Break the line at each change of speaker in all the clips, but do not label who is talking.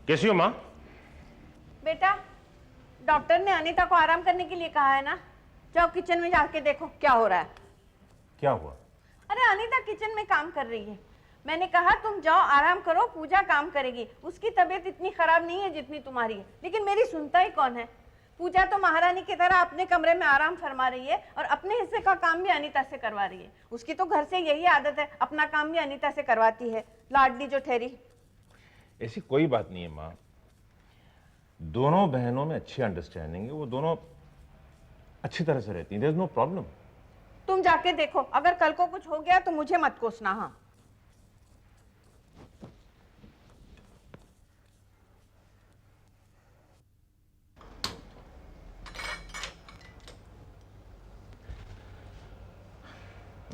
कैसी हो माँ?
बेटा, डॉक्टर ने अनीता को आराम करने के लिए कहा है ना। जाओ किचन में जाके देखो क्या हो रहा है।
क्या हुआ?
अरे अनीता किचन में काम कर रही है। मैंने कहा तुम जाओ आराम करो, पूजा काम करेगी। उसकी तबीयत इतनी खराब नहीं है जितनी तुम्हारी है, लेकिन मेरी सुनता ही कौन है। पूजा तो महारानी की तरह अपने कमरे में आराम फरमा रही है और अपने हिस्से का काम भी अनीता से करवा रही है। उसकी तो घर से यही आदत है, अपना काम भी अनीता से करवाती है, लाडली जो ठहरी।
ऐसी कोई बात नहीं है माँ, दोनों बहनों में अच्छी अंडरस्टैंडिंग है, वो दोनों अच्छी तरह से रहती हैं, देयर इज नो प्रॉब्लम।
तुम जाके देखो, अगर कल को कुछ हो गया तो मुझे मत कोसना। हाँ,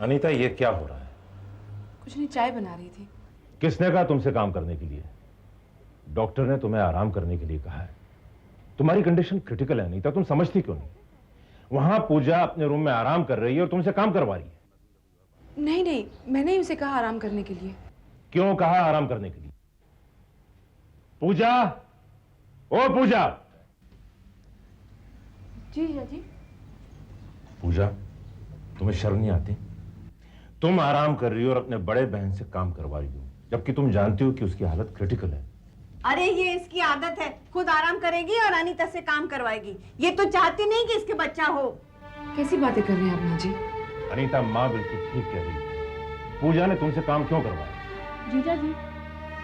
अनीता ये क्या हो रहा है?
कुछ नहीं, चाय बना रही थी।
किसने कहा तुमसे काम करने के लिए? डॉक्टर ने तुम्हें आराम करने के लिए कहा है। तुम्हारी कंडीशन क्रिटिकल है अनीता, तुम समझती क्यों नहीं? वहां पूजा अपने रूम में आराम कर रही है और तुमसे काम करवा रही है।
नहीं नहीं, मैंने ही उसे कहा आराम करने के लिए।
क्यों कहा आराम करने के लिए? पूजा, ओ पूजा।
जी जी।
पूजा, तुम्हें शर्म नहीं आती? तुम आराम कर रही हो और अपने बड़े बहन से काम करवा रही हो, जबकि तुम जानती हो कि उसकी हालत क्रिटिकल है।
अरे ये इसकी आदत है, खुद आराम करेगी और अनीता से काम करवाएगी। ये तो चाहती नहीं कि इसके बच्चा हो।
कैसी बातें कर रहे हैं आप माँ जी?
अनीता, माँ बिल्कुल ठीक कह रही है। पूजा ने तुमसे काम क्यों करवाया?
जीजा जी,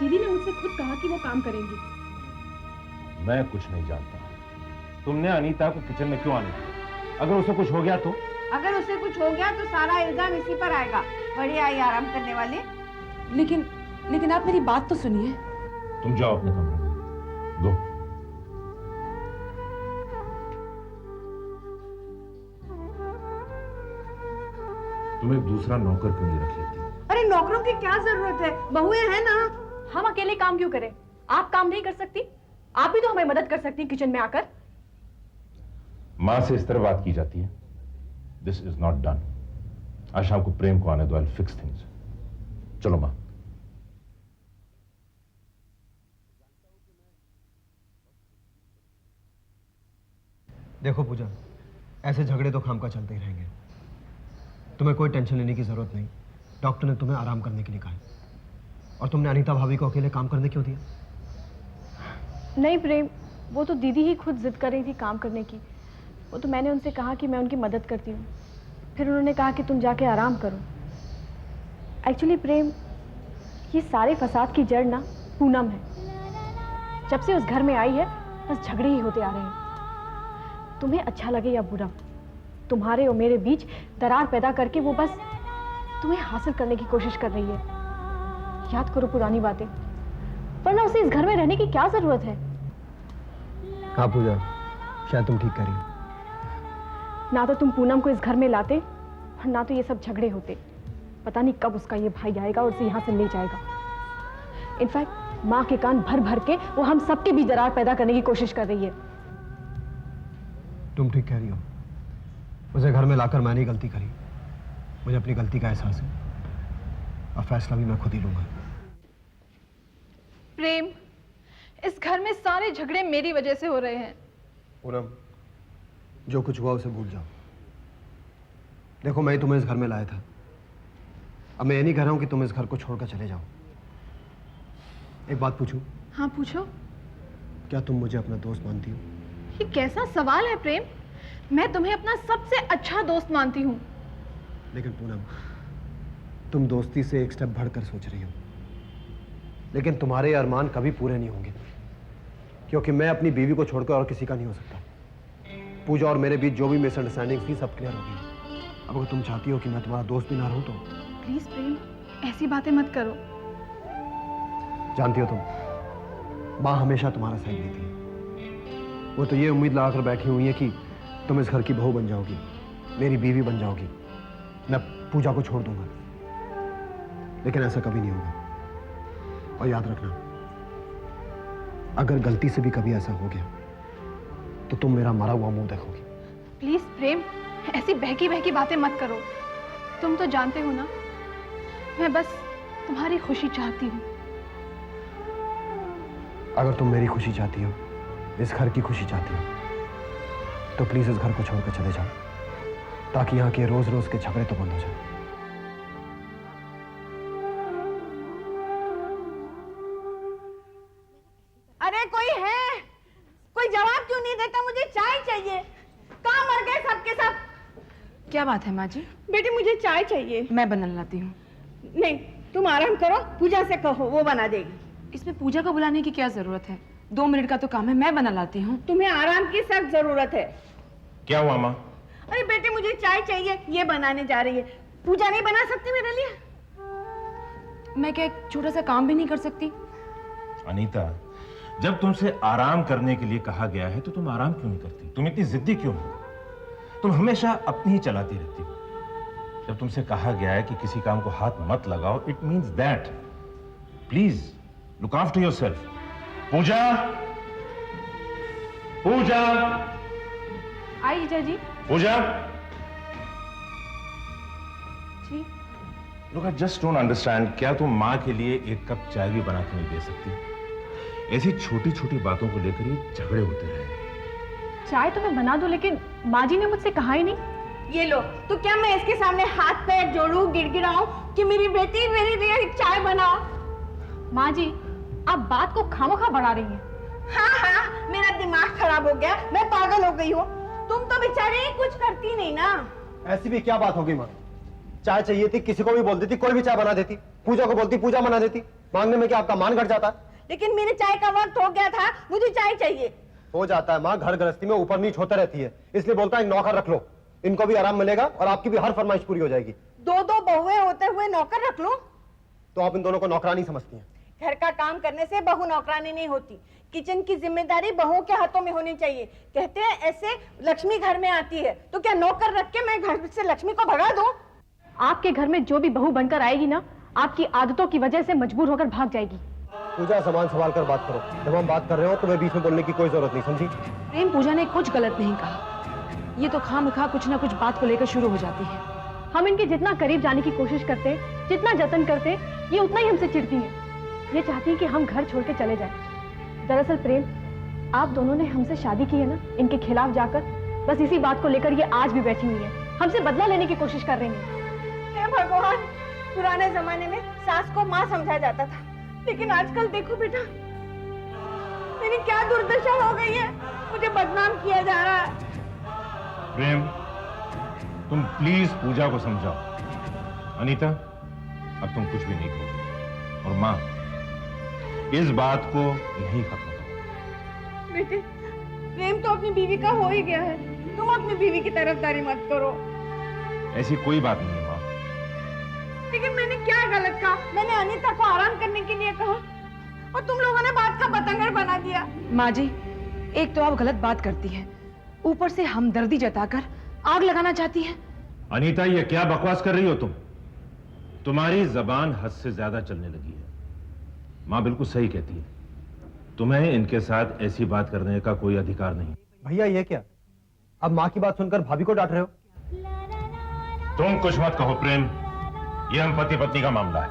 दीदी ने मुझसे खुद कहा कि वो काम करेंगी।
मैं कुछ नहीं जानता। तुमने अनीता को किचन में क्यों आने दिया? अगर उसे कुछ हो गया तो?
अगर उसे कुछ हो गया तो सारा इल्जाम इसी पर आएगा। बड़ी आई आराम करने वाली।
लेकिन आप मेरी बात तो सुनिए।
तुम जाओ अपने कमरे में, दो। तुम एक दूसरा नौकर क्यों नहीं रख लेती?
अरे नौकरों की क्या जरूरत है, बहुएं हैं ना।
हम अकेले काम क्यों करें? आप काम नहीं कर सकती? आप भी तो हमें मदद कर सकती किचन में आकर।
मां से इस तरह बात की जाती है? This is not done. आज शाम को प्रेम को आने दो, आई विल फिक्स थिंग्स। चलो मां।
देखो पूजा, ऐसे झगड़े तो खामखा चलते ही रहेंगे। तुम्हें कोई टेंशन लेने की जरूरत नहीं। डॉक्टर ने तुम्हें आराम करने के लिए कहा है। और तुमने अनीता भाभी को अकेले काम करने क्यों दिया?
नहीं प्रेम, वो तो दीदी ही खुद जिद कर रही थी काम करने की। वो तो मैंने उनसे कहा कि मैं उनकी मदद करती हूँ, फिर उन्होंने कहा कि तुम जाके आराम करो। एक्चुअली प्रेम, ये सारे फसाद की जड़ ना पूनम है। जब से उस घर में आई है बस झगड़े ही होते आ रहे हैं। तुम्हें अच्छा लगे या बुरा, तुम्हारे और मेरे बीच दरार पैदा करके वो बस तुम्हें हासिल करने की कोशिश कर रही है। याद करो पुरानी बातें, वरना उसे इस घर में रहने की क्या जरूरत है?
हाँ पूजा, शायद तुम ठीक कह रही हो।
ना तो तुम पूनम को इस घर में लाते और ना तो ये सब झगड़े होते। पता नहीं कब उसका ये भाई आएगा और उसे यहाँ से ले जाएगा। इनफैक्ट माँ के कान भर भर के वो हम सबके बीच दरार पैदा करने की कोशिश कर रही है।
तुम ठीक कह रही हो। मुझे घर में लाकर मैंने ही गलती करी। मुझे अपनी गलती का एहसास है और फैसला भी मैं खुद ही लूंगा।
प्रेम, इस घर में सारे झगड़े मेरी वजह से हो रहे हैं।
पूनम, जो कुछ हुआ उसे भूल जाओ। देखो, मैं ही तुम्हें इस घर में लाया था। अब मैं ये नहीं कह रहा हूं कि तुम इस घर को छोड़कर चले जाओ। एक बात पूछूं?
हाँ पूछो।
क्या तुम मुझे अपना दोस्त मानती हो?
ये कैसा सवाल है प्रेम? मैं तुम्हें अपना सबसे अच्छा दोस्त मानती हूँ।
लेकिन पूनम, तुम दोस्ती से एक स्टेप बढ़कर सोच रही हो। लेकिन तुम्हारे अरमान कभी पूरे नहीं होंगे, क्योंकि मैं अपनी बीवी को छोड़कर और किसी का नहीं हो सकता। पूजा और मेरे बीच जो भी मिसअंडरस्टैंडिंग थी सब क्लियर हो गई। अब अगर तुम चाहती हो कि मैं तुम्हारा दोस्त भी ना रहूं तो?
प्लीज प्रेम, ऐसी बातें मत करो।
जानती हो तुम, माँ हमेशा तुम्हारा साथ देती है। वो तो ये उम्मीद लगाकर बैठी हुई है कि तुम इस घर की बहू बन जाओगी, मेरी बीवी बन जाओगी, मैं पूजा को छोड़ दूंगा। लेकिन ऐसा कभी नहीं होगा। और याद रखना, अगर गलती से भी कभी ऐसा हो गया तो तुम मेरा मरा हुआ मुंह देखोगी।
प्लीज प्रेम, ऐसी बहकी बहकी बातें मत करो। तुम तो जानते हो ना, मैं बस तुम्हारी खुशी चाहती हूँ।
अगर तुम मेरी खुशी चाहती हो, इस घर की खुशी चाहती हो, तो प्लीज इस घर को छोड़कर चले जाओ, ताकि यहाँ के रोज रोज के झगड़े तो बंद हो जाए।
अरे कोई है? कोई जवाब क्यों नहीं देता? मुझे चाय चाहिए। कहाँ मर गए सबके सब?
क्या बात है माँ जी?
बेटी मुझे चाय चाहिए।
मैं बना लाती हूँ।
नहीं, तुम आराम करो, पूजा से कहो, वो बना देगी।
इसमें पूजा को बुलाने की क्या जरूरत है? 2 मिनट का तो काम है, मैं बना लाती हूँ।
तुम्हें आराम की सख्त जरूरत है।
क्या हुआ माँ?
अरे बेटे मुझे चाय चाहिए, ये बनाने जा रही है। पूजा नहीं बना सकती मेरे लिए?
मैं क्या एक छोटा सा काम भी नहीं कर सकती?
अनीता, जब तुमसे आराम करने के लिए कहा गया है तो तुम आराम क्यों नहीं करती? तुम इतनी जिद्दी क्यों हो? तुम हमेशा अपनी ही चलाती रहती हो। जब तुमसे कहा गया है कि किसी काम को हाथ मत लगाओ, it means that. Please look after yourself. Pooja, Pooja,
आई जीजा जी।
पूजा।
जी
look, I just don't understand, क्या तुम माँ के लिए एक कप चाय भी बना के नहीं दे सकती? ऐसी छोटी छोटी बातों को लेकर ही झगड़े होते रहे।
चाय तो मैं बना दूं, लेकिन माँ जी ने मुझसे कहा ही नहीं।
ये लो, तो क्या मैं इसके सामने हाथ पैर जोड़ूं, गिड़गिड़ाऊं कि मेरी बेटी मेरे लिए एक चाय बनाओ?
माँ जी, आप बात को खामोखा बढ़ा रही हैं।
हाँ, मेरा दिमाग खराब हो गया, मैं पागल हो गई हूँ। तुम तो बेचारे कुछ करती नहीं ना।
ऐसी भी क्या बात होगी माँ? चाय चाहिए थी, किसी को भी बोल देती, कोई भी चाय बना देती। पूजा को बोलती, पूजा बना देती। मांगने में क्या आपका मान घट जाता?
लेकिन मेरे चाय का वक्त हो गया था, मुझे चाय चाहिए।
हो जाता है माँ, घर गृहस्थी में ऊपर नीच होता रहती है, इसलिए बोलता है एक नौकर रख लो, इनको भी आराम मिलेगा और आपकी भी हर फरमाइश पूरी हो जाएगी।
2 बहुएं होते हुए नौकर रख लो?
तो आप इन दोनों को नौकरानी समझती हैं?
घर का काम करने से बहू नौकरानी नहीं होती। किचन की जिम्मेदारी बहुओं के हाथों में होनी चाहिए। कहते हैं ऐसे लक्ष्मी घर में आती है। तो क्या नौकर रख के मैं घर से लक्ष्मी को भगा दूं?
आपके घर में जो भी बहू बनकर आएगी ना, आपकी आदतों की वजह से मजबूर होकर भाग जाएगी।
पूजा, सामान संभाल कर बात करो। जब हम बात कर रहे हो तो मैं बीच में बोलने की कोई जरूरत नहीं, समझी?
प्रेम, पूजा ने कुछ गलत नहीं कहा। ये तो खामखा कुछ ना कुछ बात को लेकर शुरू हो जाती है।
हम इनके जितना करीब जाने की कोशिश करते, जितना जतन करते, ये उतना ही हमसे चिढ़ती हैं। ये चाहती है कि हम घर छोड़ के चले जाएं। दरअसल प्रेम, आप दोनों ने हमसे शादी की है ना, इनके खिलाफ जाकर, बस इसी बात को लेकर ये आज भी बैठी हुई है, हमसे बदला लेने की कोशिश कर रही है।
हे भगवान, पुराने जमाने में सास को माँ समझा जाता था, लेकिन आजकल देखो बेटा, मेरी क्या दुर्दशा हो गई है। मुझे बदनाम किया जा रहा है।
प्रेम, तुम प्लीज पूजा को समझाओ। अनीता, अब तुम कुछ भी नहीं करोगे। और माँ, इस बात को यहीं खत्म करो।
बेटे, प्रेम तो अपनी बीवी का हो ही गया है, तुम अपनी बीवी की तरफदारी मत करो।
ऐसी कोई बात नहीं है माँ।
लेकिन मैंने क्या गलत कहा? मैंने अनीता को आराम करने के लिए कहा और तुम लोगों ने बात का बतंगड़ बना दिया।
माँ जी, एक तो आप गलत बात करती हैं, ऊपर से हमदर्दी जताकर आग लगाना चाहती हैं।
अनीता, ये क्या बकवास कर रही हो तुम? तुम्हारी जबान हद से ज्यादा चलने लगी है। माँ बिल्कुल सही कहती है, तुम्हें इनके साथ ऐसी बात करने का कोई अधिकार नहीं।
भैया ये क्या? अब माँ की बात सुनकर भाभी को डांट रहे हो?
तुम कुछ मत कहो प्रेम, ये हम पति पत्नी का मामला है।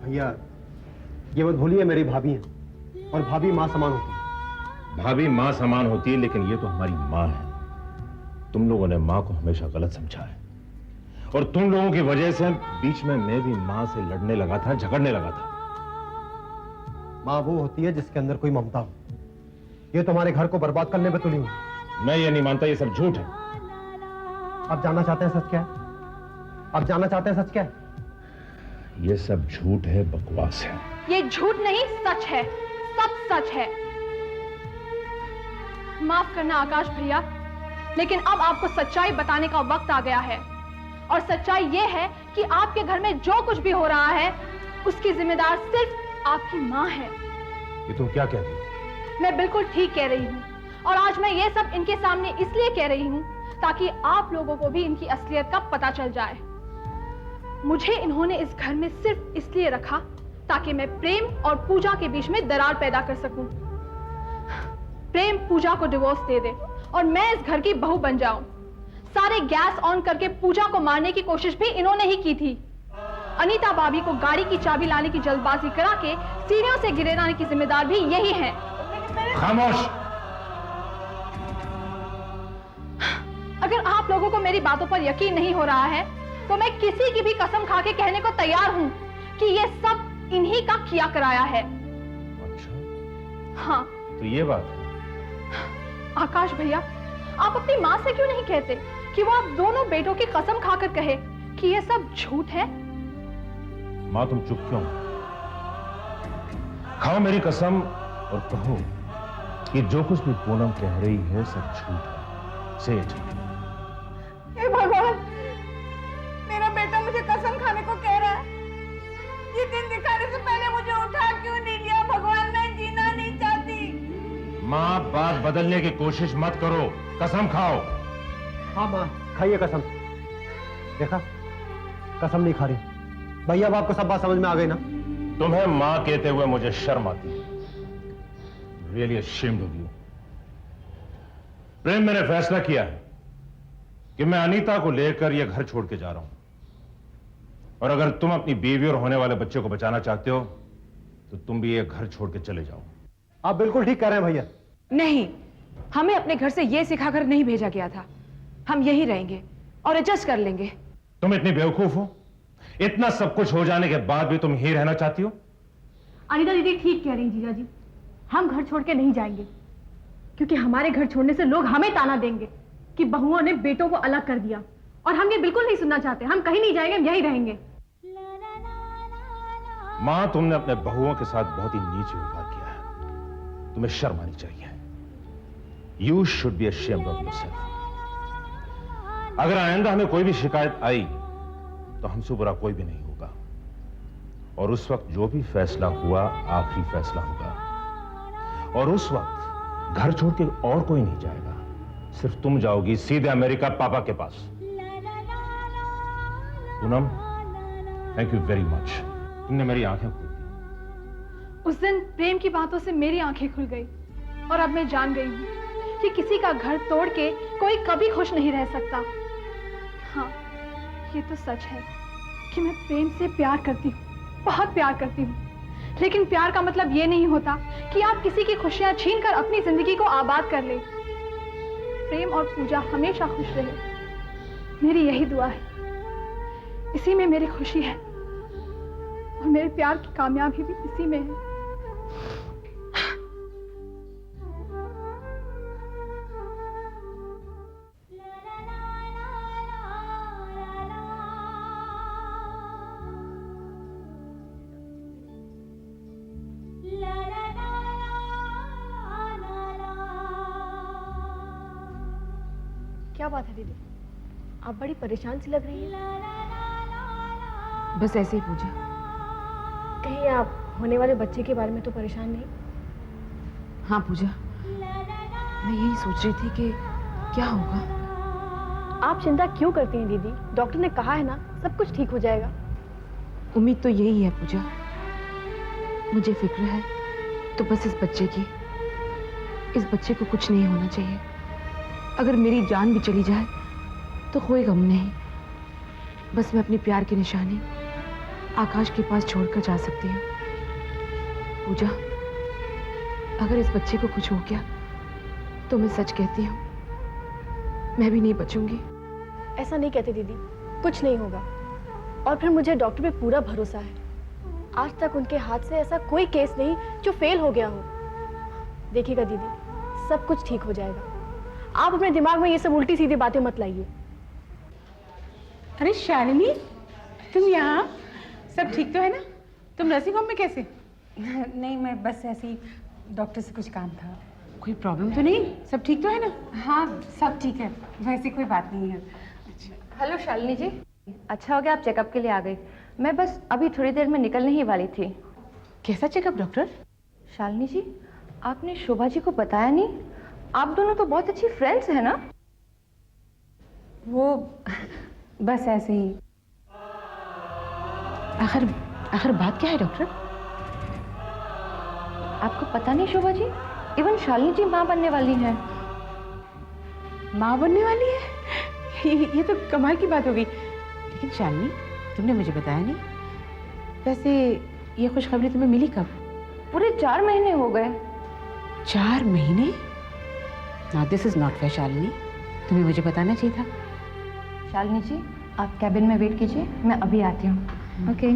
भैया ये मत भूलिए, मेरी भाभी है और भाभी माँ समान होती है।
भाभी माँ समान होती है, लेकिन ये तो हमारी माँ है। तुम लोगों ने माँ को हमेशा गलत समझा है और तुम लोगों की वजह से बीच में मैं भी माँ से लड़ने लगा था, झगड़ने लगा था।
माँ वो होती है जिसके अंदर कोई ममता हो। ये तुम्हारे घर को बर्बाद करने पे तुली हुई है।
मैं ये नहीं मानता, ये सब झूठ है।
आप जानना चाहते हैं सच क्या है? आप जानना चाहते हैं सच क्या है?
ये सब झूठ है, बकवास है।
ये झूठ नहीं, सच है, सब सच है। माफ करना आकाश भैया, लेकिन अब आपको सच्चाई बताने का वक्त आ गया है। और सच्चाई ये है कि आपके घर में जो कुछ भी हो रहा है, उसकी जिम्मेदार सिर्फ आपकी माँ है।
ये तुम क्या कह रही हो?
मैं बिल्कुल ठीक कह रही हूँ, और आज मैं ये सब इनके सामने इसलिए कह रही हूँ ताकि आप लोगों को भी इनकी असलियत का पता चल जाए। मुझे इन्होंने इस घर में सिर्फ इसलिए रखा ताकि मैं प्रेम और पूजा के बीच में दरार पैदा कर सकूं। प्रेम पूजा को डिवोर्स दे दे और मैं इस घर की बहू बन जाऊं। सारे गैस ऑन करके पूजा को मारने की कोशिश भी इन्होंने ही की थी।
अनीता भाभी को गाड़ी की चाबी लाने की जल्दबाजी करा के सीढ़ियों से गिराने की जिम्मेदार भी यही है।
खामोश।
अगर आप लोगों को मेरी बातों पर यकीन नहीं हो रहा है तो मैं किसी की भी कसम खा के कहने को तैयार हूं कि ये सब इन्हीं का किया कराया है।
अच्छा,
हाँ।
तो ये बात है।
आकाश भैया, आप अपनी माँ से क्यों नहीं कहते कि वो आप दोनों बेटों की कसम खाकर कहे कि ये सब झूठ है?
माँ तुम चुप क्यों? खाओ मेरी कसम और कहो कि जो कुछ भी पूनम कह रही है सब झूठ है। से
हे भगवान, मेरा बेटा मुझे कसम खाने को कह रहा है। ये दिन दिखाने से पहले मुझे उठा क्यों नहीं लिया? भगवान, मैं जीना नहीं चाहती।
माँ बात बदलने की कोशिश मत करो, कसम खाओ।
हाँ माँ, खाइए कसम। देखा, कसम नहीं खा रही। भैया अब आपको सब बात समझ में आ गई ना?
तुम्हें माँ कहते हुए मुझे शर्म आती है। Really ashamed of you। प्रेम, मैंने फैसला किया है कि मैं अनीता को लेकर यह घर छोड़ के जा रहा हूं, और अगर तुम अपनी बीवी और होने वाले बच्चे को बचाना चाहते हो तो तुम भी यह घर छोड़ के चले जाओ।
आप बिल्कुल ठीक कह रहे हैं भैया।
नहीं, हमें अपने घर से ये सिखाकर नहीं भेजा गया था। हम यहीं रहेंगे और एडजस्ट कर लेंगे।
तुम इतनी बेवकूफ हो? इतना सब कुछ हो जाने के बाद भी तुम ही रहना चाहती हो?
अनीता दीदी ठीक कह रही हैं जीजा जी, हम घर छोड़ के नहीं जाएंगे, क्योंकि हमारे घर छोड़ने से लोग हमें ताना देंगे कि बहुओं ने बेटों को अलग कर दिया, और हम ये बिल्कुल नहीं सुनना चाहते। हम कहीं नहीं जाएंगे, हम यहीं रहेंगे।
मां, तुमने अपने बहुओं के साथ बहुत ही नीच व्यवहार किया है। तुम्हें शर्म आनी चाहिए। You should be ashamed of yourself। अगर आइंदा हमें कोई भी शिकायत आई तो हमसे बुरा कोई भी नहीं होगा, और उस वक्त जो भी फैसला हुआ आखिरी फैसला होगा, और उस वक्त घर छोड़ के और कोई नहीं जाएगा। सिर्फ तुम जाओगी सीधे अमेरिका पापा के पास। Poonam, thank you very much, तुमने मेरी आंखें खोल दी।
उस दिन प्रेम की बातों से मेरी आंखें खुल गई, और अब मैं जान गई हूँ कि किसी का घर तोड़ के कोई कभी खुश नहीं रह सकता। हाँ, ये तो सच है कि मैं प्रेम से प्यार करती हूँ, बहुत प्यार करती हूँ, लेकिन प्यार का मतलब ये नहीं होता कि आप किसी की खुशियां छीनकर अपनी जिंदगी को आबाद कर लें। प्रेम और पूजा हमेशा खुश रहे, मेरी यही दुआ है। इसी में मेरी खुशी है, और मेरे प्यार की कामयाबी भी इसी में है। क्या बात है दीदी, आप बड़ी परेशान सी लग रही हैं।
बस ऐसे ही पूजा।
कहीं आप होने वाले बच्चे के बारे में तो परेशान नहीं?
हाँ पूजा, मैं यही सोच रही थी कि क्या होगा।
आप चिंता क्यों करती हैं दीदी? डॉक्टर ने कहा है ना, सब कुछ ठीक हो जाएगा।
उम्मीद तो यही है पूजा। मुझे फिक्र है तो बस इस बच्चे की। इस बच्चे को कुछ नहीं होना चाहिए। अगर मेरी जान भी चली जाए तो कोई गम नहीं। बस मैं अपनी प्यार की निशानी आकाश के पास छोड़कर जा सकती हूँ। पूजा, अगर इस बच्चे को कुछ हो गया तो मैं सच कहती हूँ, मैं भी नहीं बचूंगी।
ऐसा नहीं कहते दीदी, कुछ नहीं होगा। और फिर मुझे डॉक्टर पे पूरा भरोसा है। आज तक उनके हाथ से ऐसा कोई केस नहीं जो फेल हो गया हो। देखिएगा दीदी, सब कुछ ठीक हो जाएगा। आप अपने दिमाग में ये सब उल्टी सीधी बातें मत लाइए।
अरे शालिनी, तुम यहाँ? सब ठीक तो है ना? तुम नर्सिंग होम में कैसे?
नहीं, मैं बस ऐसे ही डॉक्टर से कुछ काम था।
कोई प्रॉब्लम तो नहीं? सब ठीक तो है ना?
हाँ, सब ठीक है, वैसे कोई बात नहीं है।
हेलो शालिनी जी, अच्छा हो गया आप चेकअप के लिए आ गई। मैं बस अभी थोड़ी देर में निकलने ही वाली थी।
कैसा चेकअप डॉक्टर?
शालिनी जी, आपने शोभा जी को बताया नहीं? आप दोनों तो बहुत अच्छी फ्रेंड्स हैं ना?
वो बस ऐसे ही।
आखिर बात क्या है डॉक्टर?
आपको पता नहीं शोभा जी, इवन शालिनी जी माँ बनने वाली हैं।
माँ बनने वाली है? ये तो कमाल की बात हो गई। लेकिन शालिनी, तुमने मुझे बताया नहीं। वैसे ये खुशखबरी तुम्हें मिली कब?
पूरे 4 महीने हो गए।
4 महीने? Now this is not fair Shalini, तुम्हें मुझे बताना चाहिए था।
शालिनी जी, आप कैबिन में वेट कीजिए, मैं अभी आती हूँ। ओके।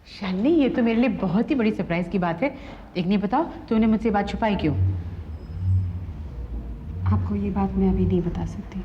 शालिनी, ये तो मेरे लिए बहुत ही बड़ी सरप्राइज की बात है। एक नहीं बताओ, तुमने मुझसे बात छुपाई क्यों?
आपको ये बात मैं अभी नहीं बता सकती।